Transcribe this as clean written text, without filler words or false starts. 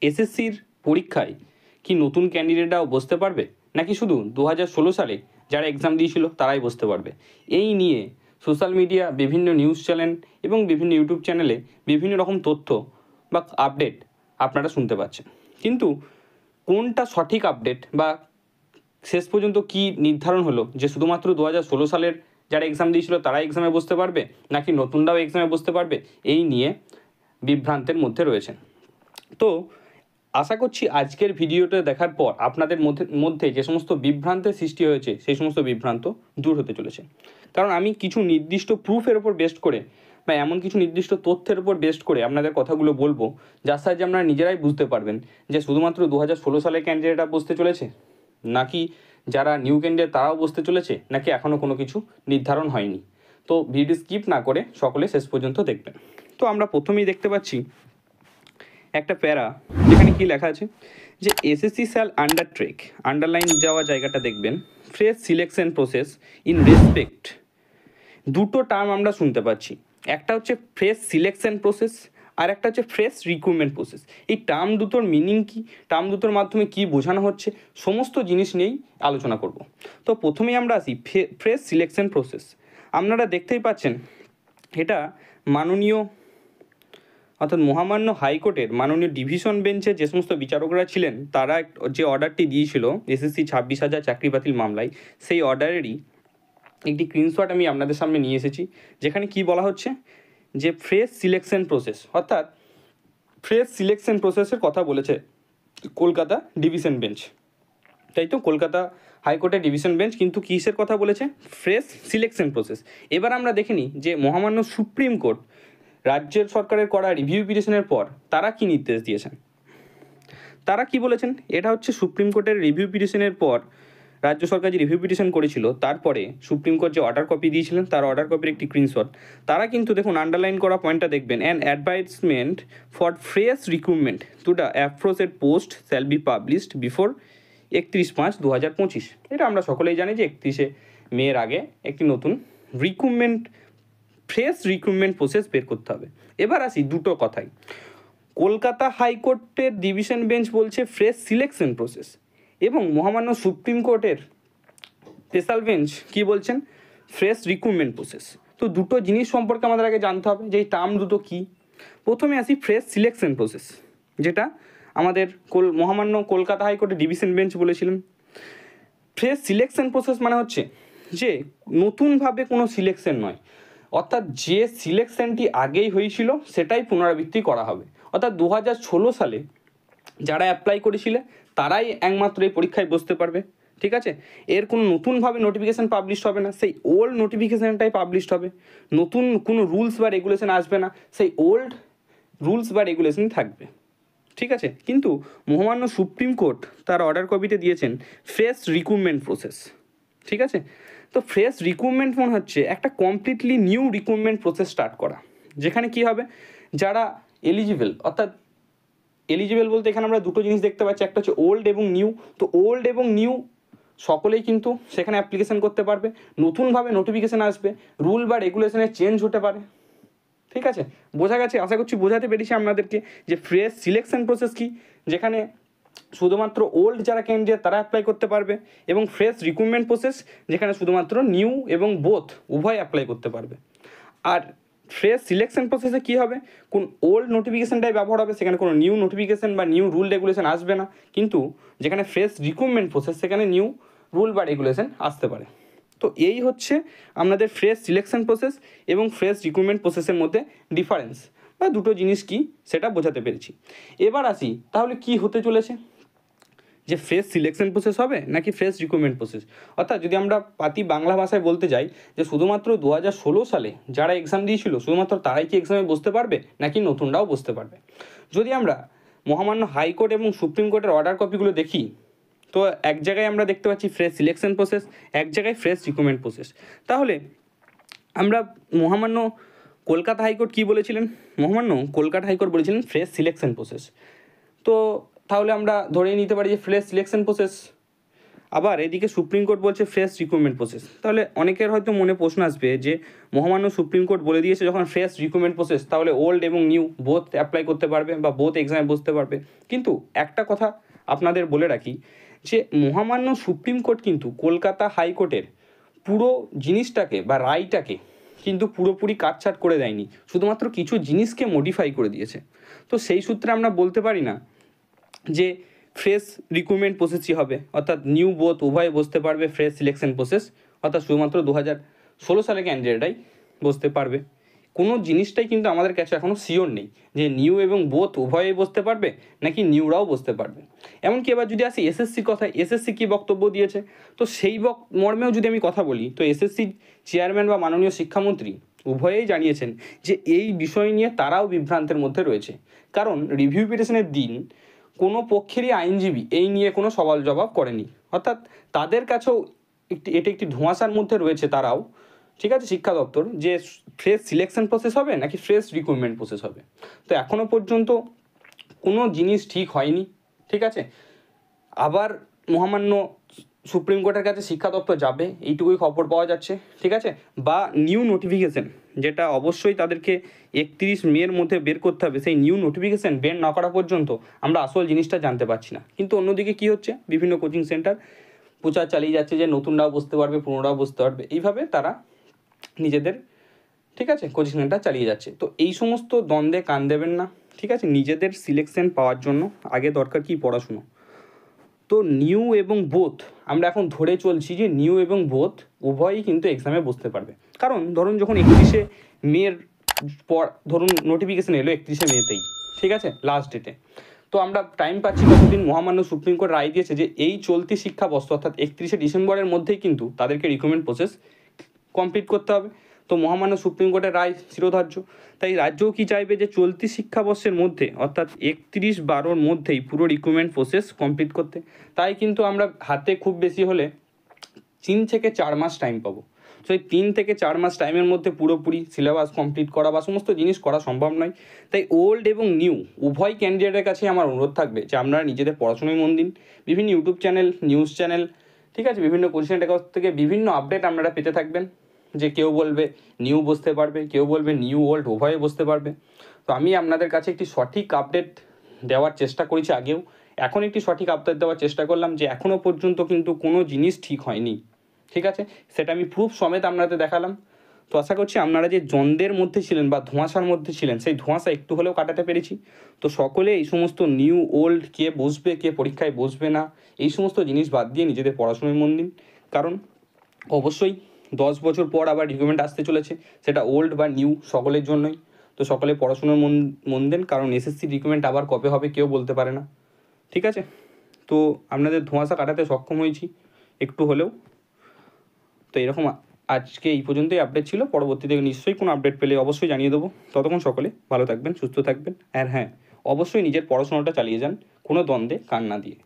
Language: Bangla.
এসএসসির পরীক্ষায় কি নতুন ক্যান্ডিডেটরাও বসতে পারবে, নাকি শুধু 2016 সালে যারা এক্সাম দিয়েছিল তারাই বসতে পারবে? এই নিয়ে সোশ্যাল মিডিয়া, বিভিন্ন নিউজ চ্যানেল এবং বিভিন্ন ইউটিউব চ্যানেলে বিভিন্ন রকম তথ্য বা আপডেট আপনারা শুনতে পাচ্ছেন। কিন্তু কোনটা সঠিক আপডেট বা শেষ পর্যন্ত কি নির্ধারণ হলো যে শুধুমাত্র 2016 সালের যারা এক্সাম দিয়েছিল তারাই এক্সামে বসতে পারবে, নাকি নতুনরাও এক্সামে বসতে পারবে, এই নিয়ে বিভ্রান্তের মধ্যে রয়েছেন। তো আশা করছি আজকের ভিডিওটা দেখার পর আপনাদের মধ্যে যে সমস্ত বিভ্রান্তের সৃষ্টি হয়েছে সেই সমস্ত বিভ্রান্ত দূর হতে চলেছে। কারণ আমি কিছু নির্দিষ্ট প্রুফের ওপর বেস্ট করে বা এমন কিছু নির্দিষ্ট তথ্যের উপর বেস্ট করে আপনাদের কথাগুলো বলবো, যার সাহায্যে আপনারা নিজেরাই বুঝতে পারবেন যে শুধুমাত্র 2016 সালের ক্যান্ডিডেটরা বসতে চলেছে, নাকি যারা নিউ ক্যান্ডিডেট তারাও বসতে চলেছে, নাকি এখনও কোনো কিছু নির্ধারণ হয়নি। তো ভিডিও স্কিপ না করে সকলে শেষ পর্যন্ত দেখবেন। তো আমরা প্রথমেই দেখতে পাচ্ছি একটা প্যারা, যেখানে কি লেখা আছে যে এসএসসি শ্যাল আন্ডারটেক, আন্ডারলাইন যাওয়া জায়গাটা দেখবেন, fresh selection process in respect. দুটো টার্ম আমরা শুনতে পাচ্ছি, একটা হচ্ছে ফ্রেশ সিলেকশন প্রসেস আর একটা হচ্ছে ফ্রেশ রিক্রুটমেন্ট প্রসেস। এই টার্ম দুটোর মিনিং কী, টার্ম দুটোর মাধ্যমে কী বোঝানো হচ্ছে, সমস্ত জিনিস নিয়েই আলোচনা করব। তো প্রথমেই আমরা আসি ফ্রেশ সিলেকশন প্রসেস। আপনারা দেখতেই পাচ্ছেন এটা মাননীয় অর্থাৎ মহামান্য হাইকোর্টের মাননীয় ডিভিশন বেঞ্চে যে সমস্ত বিচারকরা ছিলেন তারা যে অর্ডারটি দিয়েছিল এসএসসি 26,000 চাকরি বাতিল মামলায়, সেই অর্ডারেরই একটি স্ক্রিনশট আমি আপনাদের সামনে নিয়ে এসেছি, যেখানে কি বলা হচ্ছে যে ফ্রেশ সিলেকশন প্রসেস, অর্থাৎ ফ্রেশ সিলেকশন প্রসেসের কথা বলেছে কলকাতা ডিভিশন বেঞ্চ, তাই তো? কলকাতা হাইকোর্টের ডিভিশন বেঞ্চ কিন্তু কিসের কথা বলেছে? Fresh selection process. এবার আমরা দেখে নিই যে মহামান্য সুপ্রিম কোর্ট রাজ্যের সরকারের করা রিভিউ পিটিশনের পর তারা কি নির্দেশ দিয়েছেন, তারা কি বলেছেন। এটা হচ্ছে সুপ্রিম কোর্টের রিভিউ পিটিশনের পর রাজ্য সরকার যে রিভিউ পিটিশন করেছিল তারপরে সুপ্রিম কোর্ট যে অর্ডার কপি দিয়েছিলেন তার অর্ডার কপির একটি স্ক্রিনশট। তারা কিন্তু দেখুন আন্ডারলাইন করা পয়েন্টটা দেখবেন, an advisement for fresh recruitment to the approached post shall be published before 31/5/2025। এটা আমরা সকলেই জানি যে 31শে মের আগে একটি নতুন ফ্রেশ রিক্রুটমেন্ট প্রসেস বের করতে হবে। এবার আসি দুটো কথাই, কলকাতা হাইকোর্টের ডিভিশন বেঞ্চ বলছে ফ্রেশ সিলেকশন প্রসেস এবং মহামান্য সুপ্রিম কোর্টের স্পেশাল বেঞ্চ কি বলছেন? Fresh recruitment process. তো দুটো জিনিস সম্পর্কে আমাদের আগে জানতে হবে যে এই টার্ম দুটো কী। প্রথমে আসি ফ্রেশ সিলেকশন প্রসেস, যেটা আমাদের মহামান্য কলকাতা হাইকোর্টের ডিভিশন বেঞ্চ বলেছিলেন। ফ্রেশ সিলেকশন প্রসেস মানে হচ্ছে যে নতুনভাবে কোনো সিলেকশন নয়, অর্থাৎ যে সিলেকশনটি আগেই হয়েছিল সেটাই পুনরাবৃত্তি করা হবে। অর্থাৎ 2016 সালে যারা অ্যাপ্লাই করেছিলে তারাই একমাত্র এই পরীক্ষায় বসতে পারবে, ঠিক আছে? এর কোনো নতুনভাবে নোটিফিকেশান পাবলিশ হবে না, সেই ওল্ড নোটিফিকেশানটাই পাবলিশ হবে। নতুন কোনো রুলস বা রেগুলেশন আসবে না, সেই ওল্ড রুলস বা রেগুলেশন থাকবে, ঠিক আছে? কিন্তু মহামান্য সুপ্রিম কোর্ট তার অর্ডার কপিতে দিয়েছেন ফ্রেশ রিক্রুটমেন্ট প্রসেস, ঠিক আছে? তো ফ্রেশ রিক্রুটমেন্ট মনে হচ্ছে একটা completely new recruitment process start করা, যেখানে কি হবে, যারা এলিজিবল, অর্থাৎ এলিজিবল বলতে এখানে আমরা দুটো জিনিস দেখতে পাচ্ছি, একটা হচ্ছে ওল্ড এবং নিউ। তো ওল্ড এবং নিউ সকলেই কিন্তু সেখানে অ্যাপ্লিকেশন করতে পারবে, নতুনভাবে নোটিফিকেশান আসবে, রুল বা রেগুলেশনের চেঞ্জ হতে পারে, ঠিক আছে? বোঝা গেছে? আশা করছি বোঝাতে পেরেছি আপনাদেরকে যে ফ্রেশ সিলেকশন প্রসেস কি, যেখানে শুধুমাত্র ওল্ড যারা ক্যান্ডিডেট তারা অ্যাপ্লাই করতে পারবে, এবং ফ্রেশ রিক্রুটমেন্ট প্রসেস যেখানে শুধুমাত্র নিউ এবং বোথ উভয় অ্যাপ্লাই করতে পারবে। আর ফ্রেশ সিলেকশন প্রসেসে কী হবে, কোন ওল্ড নোটিফিকেশানটাই ব্যবহার হবে, সেখানে কোনো নিউ নোটিফিকেশান বা নিউ রুল রেগুলেশন আসবে না। কিন্তু যেখানে ফ্রেশ রিক্রুটমেন্ট প্রসেস সেখানে নিউ রুল বা রেগুলেশন আসতে পারে। তো এই হচ্ছে আপনাদের ফ্রেশ সিলেকশন প্রসেস এবং ফ্রেশ রিক্রুটমেন্ট প্রসেসের মধ্যে ডিফারেন্স বা দুটো জিনিস কি সেটা বোঝাতে পেরেছি। এবার আসি তাহলে কি হতে চলেছে, যে ফ্রেশ সিলেকশন প্রসেস হবে নাকি ফ্রেশ রিক্রুটমেন্ট প্রসেস। অর্থাৎ যদি আমরা পাতি বাংলা ভাষায় বলতে যাই যে শুধুমাত্র 2016 সালে যারা এক্সাম দিয়েছিল শুধুমাত্র তারাই কি এক্সামে বসতে পারবে, নাকি নতুনরাও বসতে পারবে। যদি আমরা মহামান্য হাইকোর্ট এবং সুপ্রিম কোর্টের অর্ডার কপিগুলো দেখি, তো এক জায়গায় আমরা দেখতে পাচ্ছি ফ্রেশ সিলেকশন প্রসেস, এক জায়গায় ফ্রেশ রিক্রুটমেন্ট প্রসেস। তাহলে আমরা মহামান্য কলকাতা হাইকোর্ট কী বলেছিলেন, মহামান্য কলকাতা হাইকোর্ট বলেছিলেন ফ্রেশ সিলেকশন প্রসেস। তো তাহলে আমরা ধরেই নিতে পারি যে ফ্রেশ সিলেকশন প্রসেস আবার এদিকে সুপ্রিম কোর্ট বলছে ফ্রেশ রিক্রুটমেন্ট প্রসেস। তাহলে অনেকের হয়তো মনে প্রশ্ন আসবে যে মহামান্য সুপ্রিম কোর্ট বলে দিয়েছে যখন ফ্রেশ রিক্রুটমেন্ট প্রসেস, তাহলে ওল্ড এবং নিউ বোথ অ্যাপ্লাই করতে পারবে বা বোথ এক্সামে বসতে পারবে। কিন্তু একটা কথা আপনাদের বলে রাখি যে মহামান্য সুপ্রিম কোর্ট কিন্তু কলকাতা হাইকোর্টের পুরো জিনিসটাকে বা রায়টাকে কিন্তু পুরোপুরি কাটছাট করে দেয়নি, শুধুমাত্র কিছু জিনিসকে মডিফাই করে দিয়েছে। তো সেই সূত্রে আমরা বলতে পারি না যে ফ্রেশ রিক্রুটমেন্ট প্রসেসই হবে, অর্থাৎ নিউ বোথ উভয়ে বসতে পারবে, ফ্রেশ সিলেকশন প্রসেস অর্থাৎ শুধুমাত্র 2016 সালে ক্যান্ডিডেটরাই বসতে পারবে। কোনো জিনিসটাই কিন্তু আমাদের কাছে এখনও শিওর নেই যে নিউ এবং বোথ উভয়েই বসতে পারবে নাকি নিউরাও বসতে পারবে। এমনকি এবার যদি আসি এসএসসির কথায়, এসএসসি কী বক্তব্য দিয়েছে, তো সেই মর্মেও যদি আমি কথা বলি, তো এসএসসির চেয়ারম্যান বা মাননীয় শিক্ষামন্ত্রী উভয়েই জানিয়েছেন যে এই বিষয় নিয়ে তারাও বিভ্রান্তের মধ্যে রয়েছে। কারণ রিভিউ পিটিশনের দিন কোনো পক্ষেরই আইনজীবী এই নিয়ে কোনো সওয়াল জবাব করেনি, অর্থাৎ তাদের কাছেও এটা একটি ধোঁয়াশার মধ্যে রয়েছে তারাও, ঠিক আছে, শিক্ষা দপ্তর, যে ফ্রেশ সিলেকশন প্রসেস হবে নাকি ফ্রেশ রিক্রুটমেন্ট প্রসেস হবে। তো এখনও পর্যন্ত কোনো জিনিস ঠিক হয়নি, ঠিক আছে। আবার মহামান্য সুপ্রিম কোর্টের কাছে শিক্ষা দপ্তর যাবে এইটুকুই খবর পাওয়া যাচ্ছে, ঠিক আছে। বা নিউ নোটিফিকেশন, যেটা অবশ্যই তাদেরকে 31 মের মধ্যে বের করতে হবে, সেই নিউ নোটিফিকেশান বের না করা পর্যন্ত আমরা আসল জিনিসটা জানতে পারছি না। কিন্তু অন্যদিকে কী হচ্ছে, বিভিন্ন কোচিং সেন্টার প্রচার চালিয়ে যাচ্ছে যে নতুনরাও বসতে পারবে, পুনরাও বসতে পারবে, এইভাবে তারা নিজেদের, ঠিক আছে, কোচিং সেন্টার চালিয়ে যাচ্ছে। তো এই সমস্ত দ্বন্দ্বে কান দেবেন না, ঠিক আছে। নিজেদের সিলেকশন পাওয়ার জন্য আগে দরকার কি, পড়াশুনো। তো নিউ এবং বোথ আমরা এখন ধরে চলছি যে নিউ এবং বোথ উভয়ই কিন্তু এক্সামে বসতে পারবে। কারণ ধরুন যখন 31শে মের পর ধরুন নোটিফিকেশান এলো 31শে মেতেই, ঠিক আছে, লাস্ট ডেটে, তো আমরা টাইম পাচ্ছি কতদিন, মহামান্য সুপ্রিম কোর্ট রায় দিয়েছে যে এই চলতি শিক্ষাবর্ষ অর্থাৎ 31শে ডিসেম্বরের মধ্যেই কিন্তু তাদেরকে রিক্রুটমেন্ট প্রসেস কমপ্লিট করতে হবে। তো মহামান্য সুপ্রিম কোর্টের রায় চিরধার্য, তাই রাজ্যও কি চাইবে যে চলতি শিক্ষাবর্ষের মধ্যে অর্থাৎ 31/12 মধ্যেই পুরো রিক্রুটমেন্ট প্রসেস কমপ্লিট করতে। তাই কিন্তু আমরা হাতে খুব বেশি হলে 3 থেকে 4 মাস টাইম পাবো। তো এই 3 থেকে 4 মাস টাইমের মধ্যে পুরোপুরি সিলেবাস কমপ্লিট করা বা সমস্ত জিনিস করা সম্ভব নয়। তাই ওল্ড এবং নিউ উভয় ক্যান্ডিডেটের কাছে আমার অনুরোধ থাকবে যে আপনারা নিজেদের পড়াশোনায় মন দিন। বিভিন্ন ইউটিউব চ্যানেল, নিউজ চ্যানেল, ঠিক আছে, বিভিন্ন কোচিং সেন্টার কাছ থেকে বিভিন্ন আপডেট আপনারা পেতে থাকবেন, যে কেউ বলবে নিউ বসতে পারবে, কেউ বলবে নিউ ওল্ড উভয়ে বসতে পারবে। তো আমি আপনাদের কাছে একটি সঠিক আপডেট দেওয়ার চেষ্টা করেছি আগেও, এখন একটি সঠিক আপডেট দেওয়ার চেষ্টা করলাম যে এখনও পর্যন্ত কিন্তু কোনো জিনিস ঠিক হয়নি, ঠিক আছে। সেটা আমি প্রুফ সমেত আপনাদের দেখালাম। তো আশা করছি আপনারা যে দ্বন্দ্বের মধ্যে ছিলেন বা ধোঁয়াশার মধ্যে ছিলেন, সেই ধোঁয়াশা একটু হলেও কাটাতে পেরেছি। তো সকলে এই সমস্ত নিউ ওল্ড, কে বসবে কে পরীক্ষায় বসবে না, এই সমস্ত জিনিস বাদ দিয়ে নিজেদের পড়াশোনায় মন দিন। কারণ অবশ্যই 10 বছর পর আবার রিক্রুটমেন্ট আসতে চলেছে, সেটা ওল্ড বা নিউ সকলের জন্যই। তো সকলে পড়াশোনার মন দেন, কারণ এসএসসি রিক্রুটমেন্ট আবার কবে হবে কেউ বলতে পারে না, ঠিক আছে। তো আপনাদের ধোঁয়াশা কাটাতে সক্ষম হয়েছি একটু হলেও। তো এরকম আজকে এই পর্যন্তই আপডেট ছিল। পরবর্তীতে নিশ্চয়ই কোনো আপডেট পেলে অবশ্যই জানিয়ে দেবো। ততক্ষণ সকলে ভালো থাকবেন, সুস্থ থাকবেন, আর হ্যাঁ, অবশ্যই নিজের পড়াশোনাটা চালিয়ে যান কোনো দ্বন্দ্বে কান না দিয়ে।